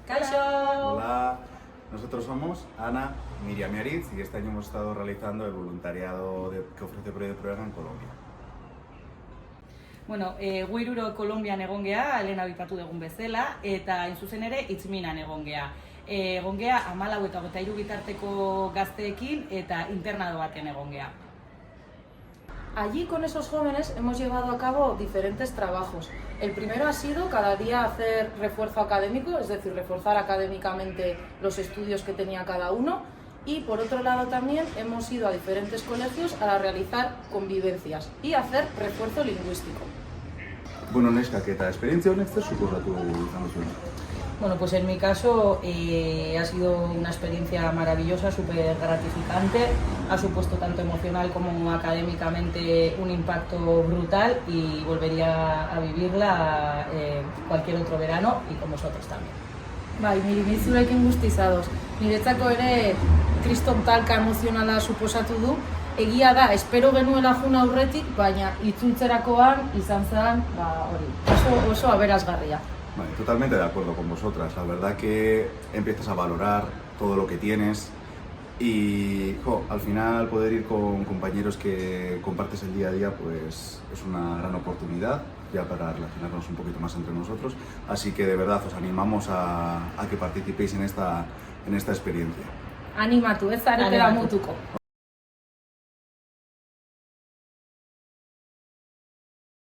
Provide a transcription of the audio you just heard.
¡Kaixo! Hola, nosotros somos Ana, Miriam y Aritz y este año hemos estado realizando el voluntariado que ofrece Proyecto Programa en Colombia. Bueno, gu hiruro Kolonbian egon gea, lehen abipatu dugun bezala, eta hain zuzen ere Itzminan egon gea. Egon gea 14 eta 23 bitarteko gazteekin eta internado baten egon gea. Allí con esos jóvenes hemos llevado a cabo diferentes trabajos. El primero ha sido cada día hacer refuerzo académico, es decir, reforzar académicamente los estudios que tenía cada uno. Y por otro lado también hemos ido a diferentes colegios a realizar convivencias y hacer refuerzo lingüístico. Bueno, neska, eta esperientzia honek zer suposatu izan duzuen? Bueno, pues en mi caso ha sido una experiencia maravillosa, súper gratificante, ha supuesto tanto emocional como académicamente un impacto brutal y volvería a vivirla cualquier otro verano y con vosotros también. Bai, niri zurekin guztizadoz. Niretzako ere kriston talka emozionala suposatu du. Egia da, espero genuela jun aurretik, baina itzultzerakoan izan zen, oso aberasgarria. Vale, totalmente de acuerdo con vosotras. La verdad que empiezas a valorar todo lo que tienes y al final poder ir con compañeros que compartes el día a día pues es una gran oportunidad ya para relacionarnos un poquito más entre nosotros. Así que de verdad os animamos a que participéis en esta experiencia. Animatu, ez zaretela mutuko.